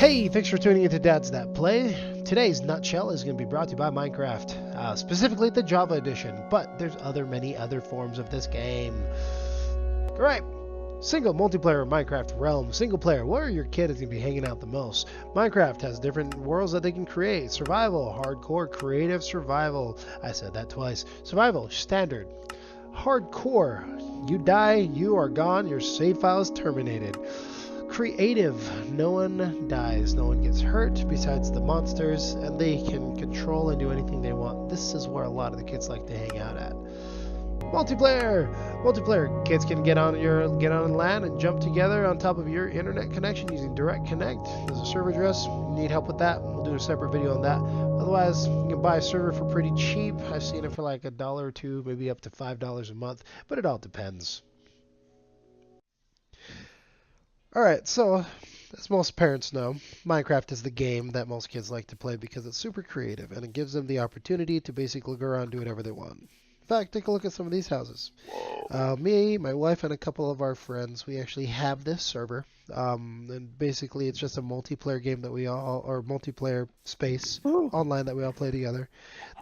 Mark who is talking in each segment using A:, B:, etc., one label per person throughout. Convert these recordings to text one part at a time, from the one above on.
A: Hey, thanks for tuning into Dad's That Play. Today's nutshell is going to be brought to you by Minecraft, specifically the Java edition, but there's many other forms of this game. Alright, single multiplayer Minecraft realm. Single player, where your kid is going to be hanging out the most. Minecraft has different worlds that they can create. Survival, hardcore, creative survival. I said that twice. Survival, standard. Hardcore, you die, you are gone, your save file is terminated. Creative, no one dies, no one gets hurt besides the monsters, and they can control and do anything they want. This is where a lot of the kids like to hang out at. Multiplayer, kids can get on LAN and jump together on top of your internet connection using Direct Connect. There's a server address. Need help with that? We'll do a separate video on that. Otherwise, you can buy a server for pretty cheap. I've seen it for like $1 or $2, maybe up to $5 a month, but it all depends. Alright, so, as most parents know, Minecraft is the game that most kids like to play because it's super creative and it gives them the opportunity to basically go around and do whatever they want. In fact, take a look at some of these houses. Me, my wife, and a couple of our friends, we actually have this server. And basically it's just a multiplayer game that or multiplayer space online that we all play together.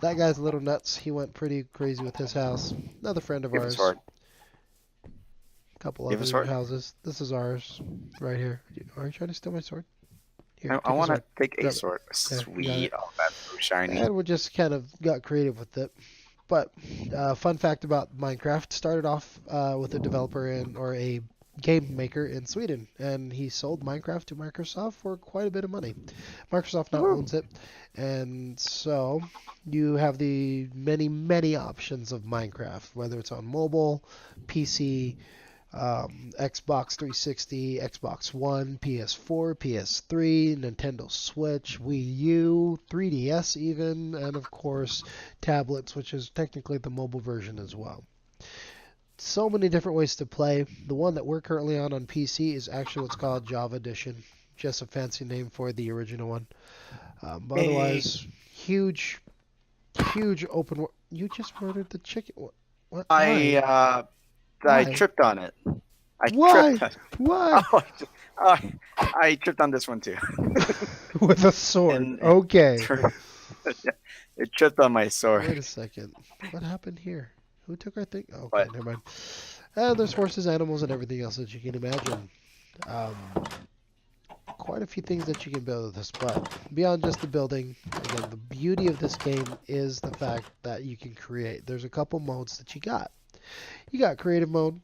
A: That guy's a little nuts. He went pretty crazy with his house. Another friend of ours. Couple other houses. This is ours, right here. Are you trying to steal my sword?
B: Here, I want to take a sword. Sweet. Oh, that's so shiny.
A: And we just kind of got creative with it. But fun fact about Minecraft, started off with a developer or a game maker in Sweden, and he sold Minecraft to Microsoft for quite a bit of money. Microsoft now owns it, and so you have the many options of Minecraft, whether it's on mobile, PC, Xbox 360, Xbox One, PS4, PS3, Nintendo Switch, Wii U, 3DS even, and of course tablets, which is technically the mobile version as well. So many different ways to play. The one that we're currently on PC is actually what's called Java Edition, just a fancy name for the original one. But otherwise, huge open world. You just murdered the chicken. What?
B: I tripped on it.
A: Why?
B: I tripped on this one too.
A: With a sword. Okay.
B: It tripped on my sword.
A: Wait a second. What happened here? Who took our thing? Oh, okay, never mind. There's horses, animals, and everything else that you can imagine. Quite a few things that you can build with this, but beyond just the building, again, the beauty of this game is the fact that you can create. There's a couple modes that you got. You got creative mode,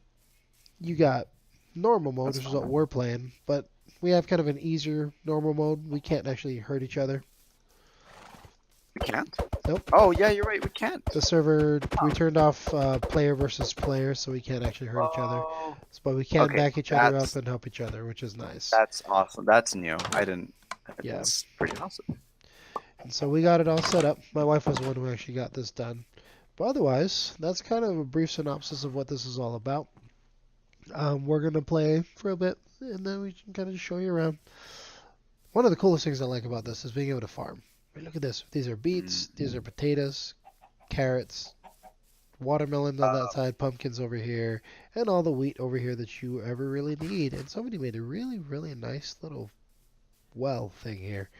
A: you got normal mode, which is what we're playing, but we have kind of an easier normal mode. We can't actually hurt each other.
B: We can't?
A: Nope.
B: Oh, yeah, you're right, we can't.
A: The server, we turned off player versus player, so we can't actually hurt each other. But we can back each other up and help each other, which is nice.
B: That's awesome. That's new. That's pretty awesome.
A: And so we got it all set up. My wife was the one who actually got this done. But otherwise, that's kind of a brief synopsis of what this is all about. We're going to play for a bit, and then we can kind of show you around. One of the coolest things I like about this is being able to farm. I mean, look at this. These are beets, these are potatoes, carrots, watermelons on that side, pumpkins over here, and all the wheat over here that you ever really need. And somebody made a really nice little well thing here.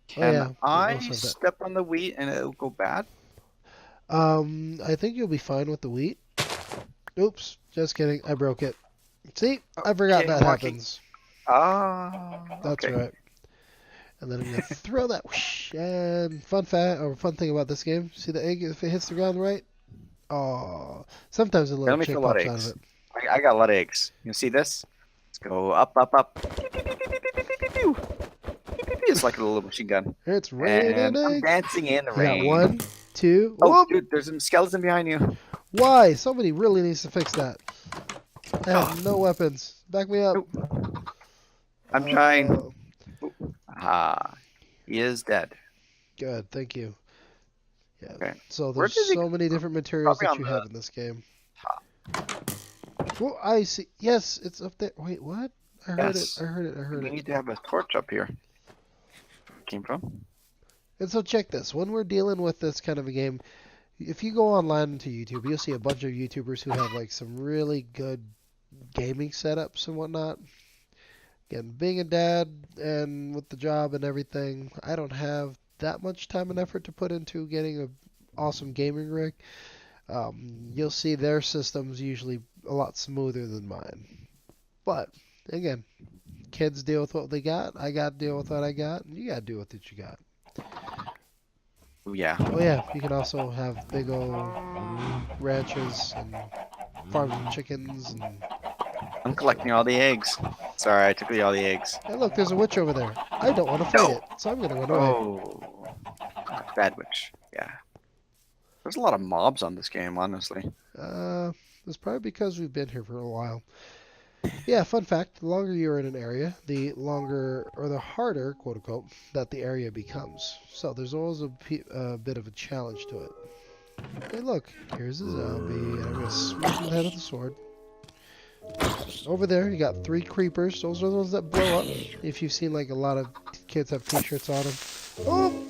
B: Can I step on the wheat and it'll go bad?
A: I think you'll be fine with the wheat. Oops, just kidding. I broke it. See, I forgot that happens.
B: That's
A: right. And then I'm gonna throw that. Whoosh, and fun thing about this game: see the egg if it hits the ground right? Oh, sometimes a little chick pops out of it.
B: I got a lot of eggs. You see this? Let's go up. It's like a little machine gun.
A: It's raining eggs.
B: I'm dancing in the rain.
A: Yeah, 1, 2.
B: Oh, dude, there's a skeleton behind you.
A: Why? Somebody really needs to fix that. I have no weapons. Back me up.
B: I'm trying. He is dead.
A: Good, thank you. Yeah.
B: Okay.
A: So there's so many different materials that you have in this game. Well, I see. Yes, it's up there. Wait, what? I heard it.
B: We need to have a torch up here. Where it came from?
A: And so check this. When we're dealing with this kind of a game, if you go online to YouTube, you'll see a bunch of YouTubers who have like some really good gaming setups and whatnot. Again, being a dad and with the job and everything, I don't have that much time and effort to put into getting a awesome gaming rig. You'll see their systems usually a lot smoother than mine. But again, kids deal with what they got. I got to deal with what I got, and you got to deal with what you got.
B: Yeah.
A: Oh yeah, you can also have big old ranches and farms of chickens and.
B: I'm collecting all the eggs. Sorry, I took all the eggs.
A: Hey, look, there's a witch over there. I don't want to fight it, so I'm gonna run away.
B: Oh, bad witch. Yeah. There's a lot of mobs on this game, honestly.
A: It's probably because we've been here for a while. Yeah, fun fact, the longer you're in an area, the longer, or the harder, quote unquote, that the area becomes. So there's always a bit of a challenge to it. Hey look, here's a zombie, and I'm going to smack him in the head with the sword. Over there, you got 3 creepers. Those are the ones that blow up. If you've seen, like, a lot of kids have t-shirts on them. Oh!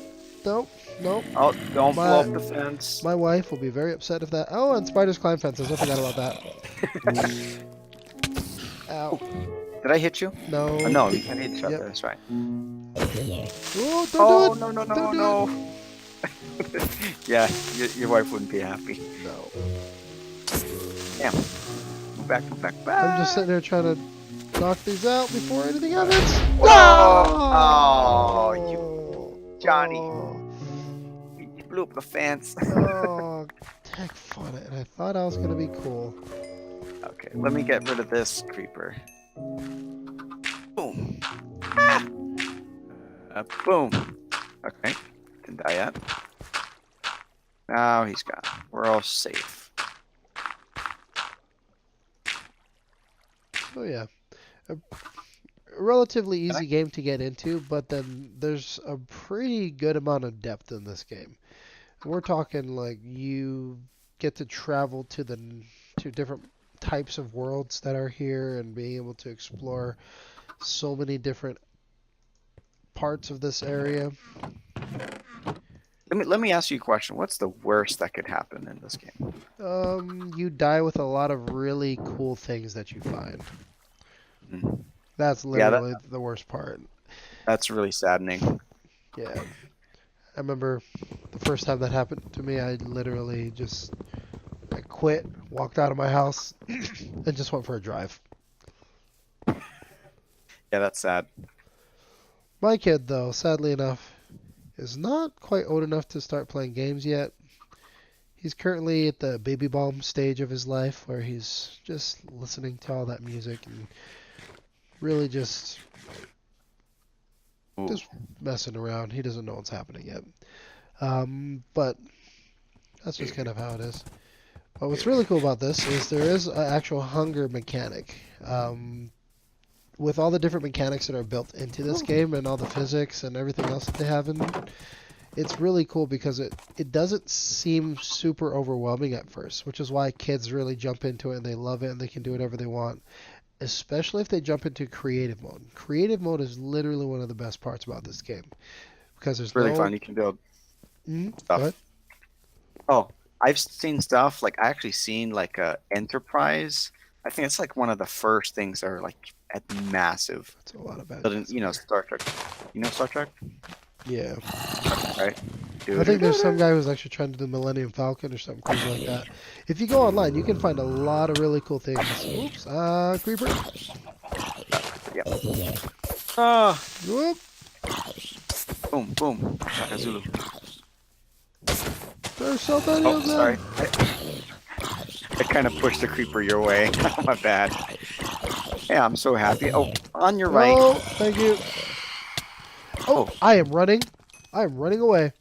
A: Nope, nope.
B: Oh, don't blow up the fence.
A: My wife will be very upset if that... Oh, and spiders climb fences. I forgot about that. Ow.
B: Did I hit you?
A: No.
B: Oh, no, you can't hit each other.
A: Yep.
B: That's right.
A: Oh, don't
B: Oh,
A: do it!
B: no, no, no,
A: Don't do
B: no. Yeah, your wife wouldn't be happy.
A: it. No.
B: Damn. Move back, move back, back.
A: I'm just sitting there trying to knock these out before anything happens.
B: Oh, you Johnny. You blew up the fence.
A: Oh, heck fun it. And I thought I was going to be cool.
B: Okay, let me get rid of this creeper. Boom. Ah! Boom. Okay, didn't die yet. Now he's gone. We're all safe.
A: Oh yeah, a relatively easy game to get into, but then there's a pretty good amount of depth in this game. We're talking like you get to travel to different types of worlds that are here and being able to explore so many different parts of this area.
B: Let me ask you a question. What's the worst that could happen in this game?
A: You die with a lot of really cool things that you find.
B: Mm.
A: That's literally the worst part.
B: That's really saddening.
A: Yeah. I remember the first time that happened to me, I literally I quit, walked out of my house, and just went for a drive.
B: Yeah, that's sad.
A: My kid, though, sadly enough, is not quite old enough to start playing games yet. He's currently at the baby balm stage of his life where he's just listening to all that music and really just messing around. He doesn't know what's happening yet. But that's just kind of how it is. But what's really cool about this is there is an actual hunger mechanic. With all the different mechanics that are built into this game and all the physics and everything else that they have in it, it's really cool because it doesn't seem super overwhelming at first, which is why kids really jump into it and they love it and they can do whatever they want, especially if they jump into creative mode. Creative mode is literally one of the best parts about this game because there's
B: really fun. You can build stuff. Oh, I've seen stuff like I actually seen like a Enterprise. I think it's like one of the first things that are like at massive.
A: That's a lot of bad.
B: You know Star Trek. You know Star Trek?
A: Yeah.
B: Right.
A: I think there's some guy who's actually trying to do Millennium Falcon or something crazy like that. If you go online, you can find a lot of really cool things. Oops, creeper.
B: Yeah.
A: Whoop.
B: Boom, boom. Shaka Zulu.
A: There's so many of them.
B: Sorry. I kind of pushed the creeper your way. My bad. Yeah, I'm so happy. Oh, on your right.
A: Oh, thank you. Oh, I am running. I am running away.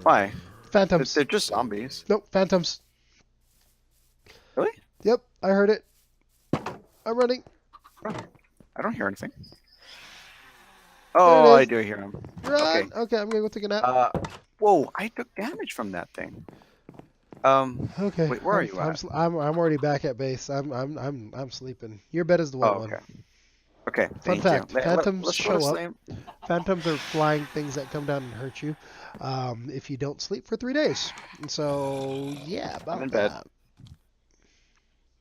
B: Why?
A: Phantoms.
B: They're just zombies.
A: Nope, phantoms.
B: Really?
A: Yep, I heard it. I'm running.
B: I don't hear anything. Oh, I do hear them.
A: Run. Okay, I'm gonna go take a nap.
B: Whoa! I took damage from that thing.
A: Okay.
B: Wait, where are you at?
A: I'm already back at base. I'm sleeping. Your bed is the white one.
B: Okay.
A: Fun fact: phantoms
B: let's
A: show up. Phantoms are flying things that come down and hurt you if you don't sleep for 3 days. And so yeah, about
B: I'm in
A: that.
B: bed.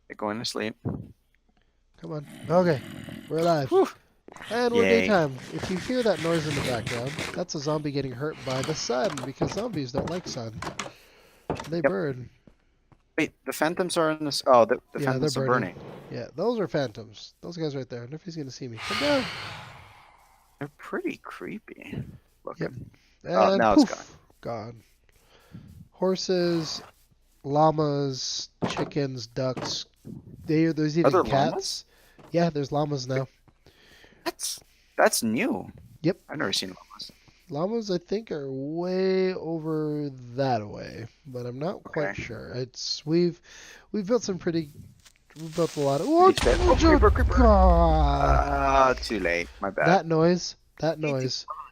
B: You're going to sleep.
A: Come on. Okay. We're alive.
B: Whew.
A: And we're
B: Yay.
A: daytime. If you hear that noise in the background, that's a zombie getting hurt by the sun, because zombies don't like sun. They burn.
B: Wait, the phantoms are in this. Oh, the
A: Yeah,
B: phantoms
A: they're
B: are
A: burning.
B: burning.
A: Yeah, those are phantoms. Those guys right there. I wonder if he's going to see me. Come down.
B: They're pretty creepy looking.
A: And
B: now
A: poof,
B: it's
A: gone. Horses, llamas, chickens, ducks. There's even
B: there
A: cats.
B: llamas?
A: Yeah, there's llamas now.
B: That's new.
A: Yep.
B: I've never seen llamas.
A: Llamas, I think, are way over that way, but I'm not quite
B: Okay.
A: sure. We've built some pretty. We've built a lot of.
B: Oh, creeper, creeper.
A: God.
B: Too late. My bad.
A: That noise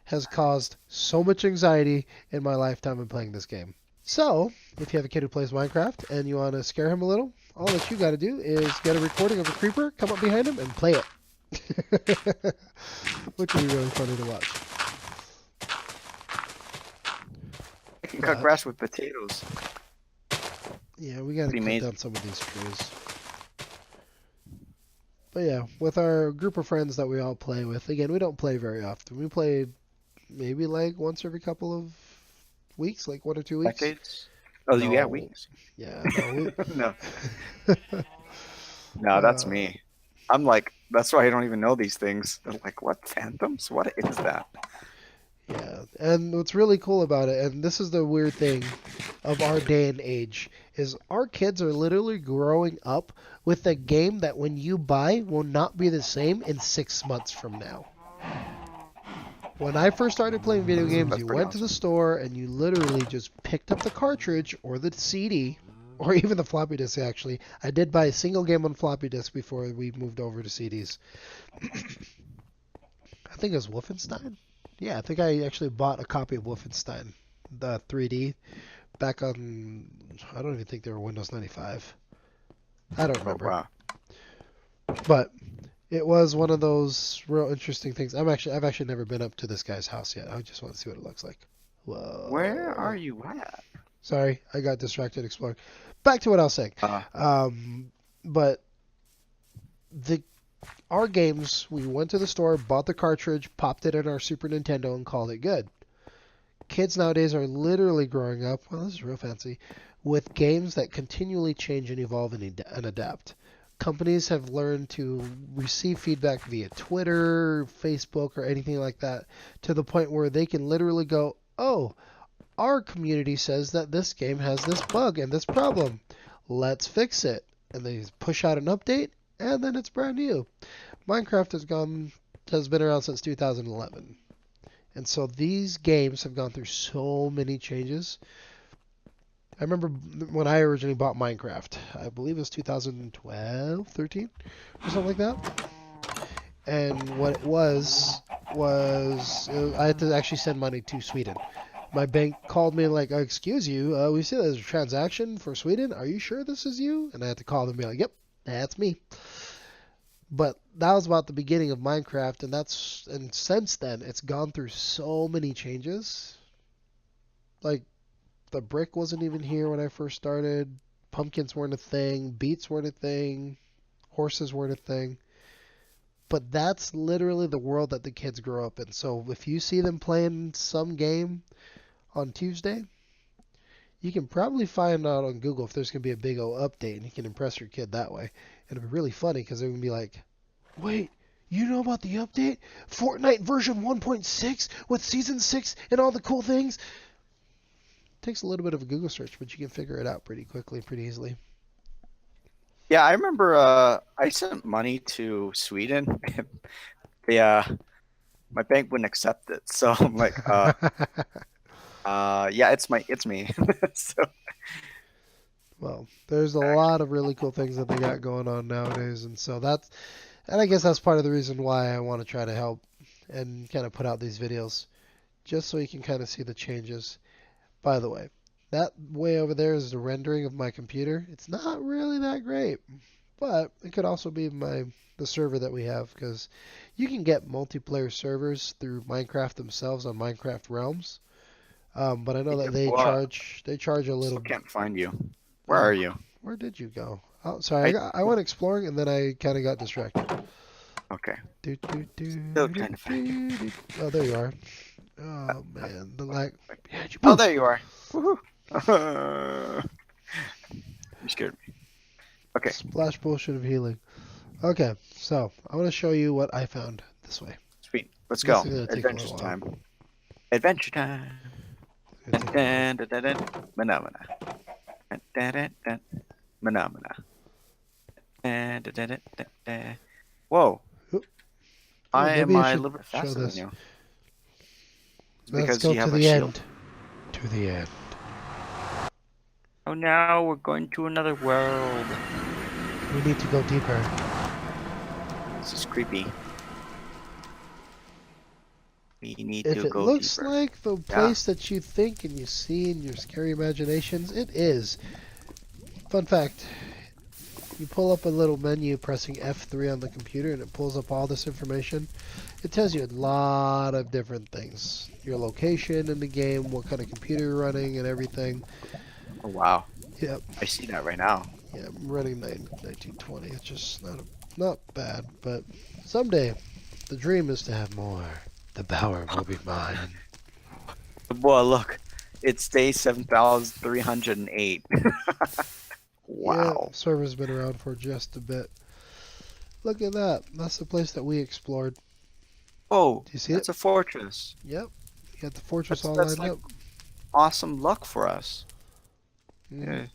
A: has caused so much anxiety in my lifetime in playing this game. So, if you have a kid who plays Minecraft and you want to scare him a little, all that you got to do is get a recording of a creeper, come up behind him, and play it. Which would be really funny to watch.
B: I can cut grass with potatoes.
A: Yeah, we got to cut
B: amazing.
A: down some of these trees. But yeah, with our group of friends that we all play with, again, we don't play very often. We play maybe like once every couple of weeks, like 1 or 2 weeks.
B: Decades? Oh,
A: No.
B: you got weeks.
A: Yeah, no.
B: No, that's me. I'm like, that's why I don't even know these things. They're like, what, phantoms? What is that?
A: Yeah, and what's really cool about it, and this is the weird thing of our day and age, is our kids are literally growing up with a game that when you buy will not be the same in 6 months from now. When I first started playing video games, you went to the store and you literally just picked up the cartridge or the CD, or even the floppy disk, actually. I did buy a single game on floppy disk before we moved over to CDs. I think it was Wolfenstein. Yeah, I think I actually bought a copy of Wolfenstein, the 3D, back on, I don't even think they were Windows 95. I don't remember.
B: Oh, wow.
A: But it was one of those real interesting things. I've actually never been up to this guy's house yet. I just want to see what it looks like. Whoa.
B: Where are you at?
A: Sorry, I got distracted exploring. Back to what I was saying. But our games, we went to the store, bought the cartridge, popped it in our Super Nintendo, and called it good. Kids nowadays are literally growing up, well, this is real fancy, with games that continually change and evolve and adapt. Companies have learned to receive feedback via Twitter, Facebook, or anything like that, to the point where they can literally go, oh, our community says that this game has this bug and this problem. Let's fix it. And they push out an update, and then it's brand new. Minecraft has been around since 2011. And so these games have gone through so many changes. I remember when I originally bought Minecraft. I believe it was 2012, 13, or something like that. And what it was I had to actually send money to Sweden. My bank called me like, excuse you, we see there's a transaction for Sweden. Are you sure this is you? And I had to call them and be like, yep, that's me. But that was about the beginning of Minecraft, and since then, it's gone through so many changes. Like, the brick wasn't even here when I first started. Pumpkins weren't a thing. Beets weren't a thing. Horses weren't a thing. But that's literally the world that the kids grow up in. So if you see them playing some game on Tuesday, you can probably find out on Google if there's going to be a big old update, and you can impress your kid that way. And it'll be really funny because they're going to be like, wait, you know about the update? Fortnite version 1.6 with Season 6 and all the cool things? It takes a little bit of a Google search, but you can figure it out pretty quickly, pretty easily.
B: Yeah, I remember I sent money to Sweden. My bank wouldn't accept it. So I'm like, yeah, it's me. So,
A: well, there's a lot of really cool things that they got going on nowadays, and I guess that's part of the reason why I want to try to help and kind of put out these videos, just so you can kind of see the changes. By the way, that way over there is the rendering of my computer. It's not really that great, but it could also be the server that we have, because you can get multiplayer servers through Minecraft themselves on Minecraft Realms. But I know that they charge a little.
B: I can't find you. Where are you?
A: Where did you go? Oh, sorry, I went exploring and then I kind of got distracted.
B: Okay.
A: Still
B: trying to find you.
A: Oh, there you are. Oh man, the lag.
B: Oh, there you are. Woohoo! You scared me. Okay.
A: Splash potion of healing. Okay, so I want to show you what I found this way.
B: Sweet. Let's
A: This
B: go.
A: is gonna take a
B: Adventure
A: little while.
B: time. Adventure time.
A: It's gonna take a while.
B: Dun, dun, dun, dun. Phenomena. Dun, dun, dun, dun. Phenomena. Dun, dun, dun, dun, dun, dun. Whoa.
A: Oop.
B: I
A: maybe
B: am
A: you
B: a
A: should
B: little bit
A: show
B: faster than
A: this.
B: you. It's
A: Let's
B: because
A: go
B: you
A: to
B: have a
A: the
B: shield.
A: end. To the end.
B: Oh, now we're going to another world.
A: We need to go deeper.
B: This is creepy. We need
A: If
B: to
A: it
B: go
A: looks
B: deeper.
A: like the place that you think and you see in your scary imaginations, it is. Fun fact. You pull up a little menu pressing F3 on the computer and it pulls up all this information. It tells you a lot of different things. Your location in the game, what kind of computer you're running and everything.
B: Oh, wow.
A: Yep.
B: I see that right now.
A: Yeah, I'm running 1920. It's just not bad, but someday the dream is to have more. The power will be mine.
B: Boy, look. It's day 7,308. Wow.
A: Yeah, server's been around for just a bit. Look at that. That's the place that we explored.
B: Oh,
A: Do you see
B: that's
A: it?
B: a fortress.
A: Yep. You got the fortress all
B: That's
A: lined
B: like
A: up.
B: awesome luck for us.
A: Mhm.
B: Yeah.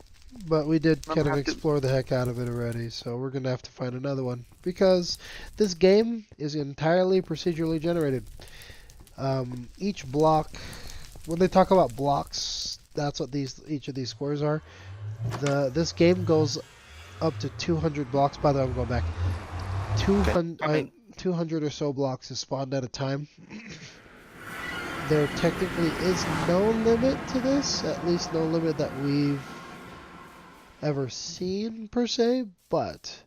A: But we did
B: I'm
A: kind of
B: gonna have to-
A: explore the heck out of it already, so we're going to have to find another one. Because this game is entirely procedurally generated. Each block, when they talk about blocks, that's what each of these squares are. This game goes up to 200 blocks. By the way, I'm going back. 200 or so blocks is spawned at a time. There technically is no limit to this, at least no limit that we've ever seen per se, but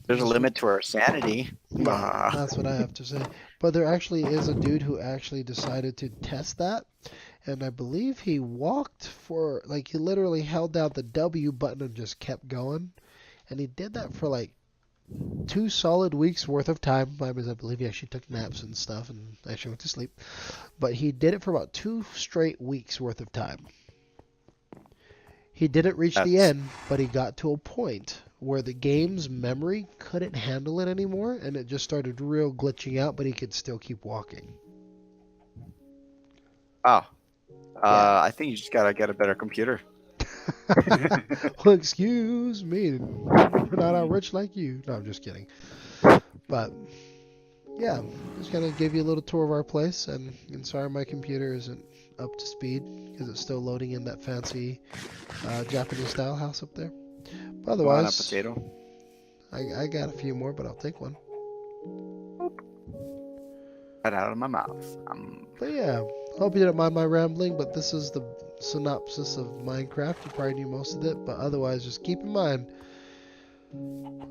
B: There's a limit to our sanity.
A: yeah, that's what I have to say. But there actually is a dude who actually decided to test that, and I believe he walked for, like, he literally held down the W button and just kept going, and he did that for like 2 solid weeks worth of time. I believe he actually took naps and stuff and actually went to sleep, but he did it for about 2 straight weeks worth of time. He didn't reach the end, but he got to a point where the game's memory couldn't handle it anymore, and it just started real glitching out, but he could still keep walking.
B: Oh.
A: Yeah.
B: I think you just gotta get a better computer.
A: Well, excuse me, we're not all rich like you. No, I'm just kidding. But yeah, just gonna give you a little tour of our place, and sorry my computer isn't up to speed because it's still loading in that fancy Japanese style house up there. But otherwise,
B: Want a potato?
A: I got a few more, but I'll take one.
B: Right out of my mouth.
A: But yeah, hope you didn't mind my rambling, but this is the synopsis of Minecraft. You probably knew most of it, but otherwise, just keep in mind,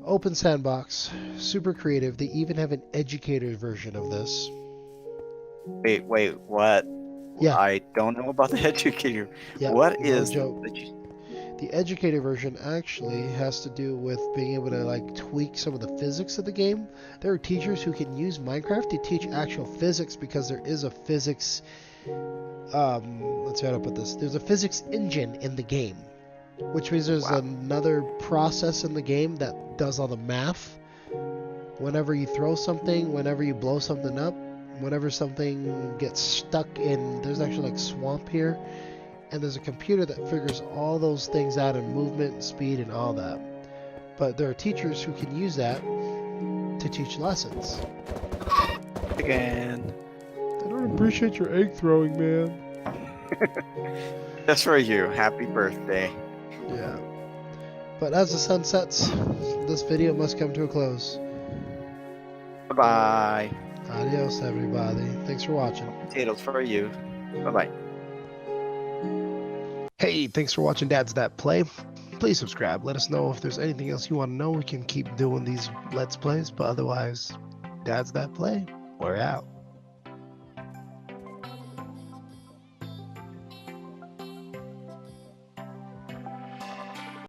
A: open sandbox, super creative. They even have an educated version of this.
B: Wait, what?
A: Yeah.
B: I don't know about the educator.
A: Yeah,
B: What
A: no
B: is
A: joke. The educated version actually has to do with being able to like tweak some of the physics of the game. There are teachers who can use Minecraft to teach actual physics because there is a physics let's see how to put this. There's a physics engine in the game, which means there's another process in the game that does all the math. Whenever you throw something, whenever you blow something up, whenever something gets stuck in, there's actually like swamp here, and there's a computer that figures all those things out in movement and speed and all that. But there are teachers who can use that to teach lessons.
B: Again.
A: I don't appreciate your egg throwing, man.
B: That's for you. Happy birthday.
A: Yeah. But as the sun sets, this video must come to a close.
B: Bye-bye.
A: Adios, everybody. Thanks for watching.
B: Potatoes for you. Bye-bye.
A: Hey, thanks for watching Dad's That Play. Please subscribe. Let us know if there's anything else you want to know. We can keep doing these Let's Plays. But otherwise, Dad's That Play. We're out.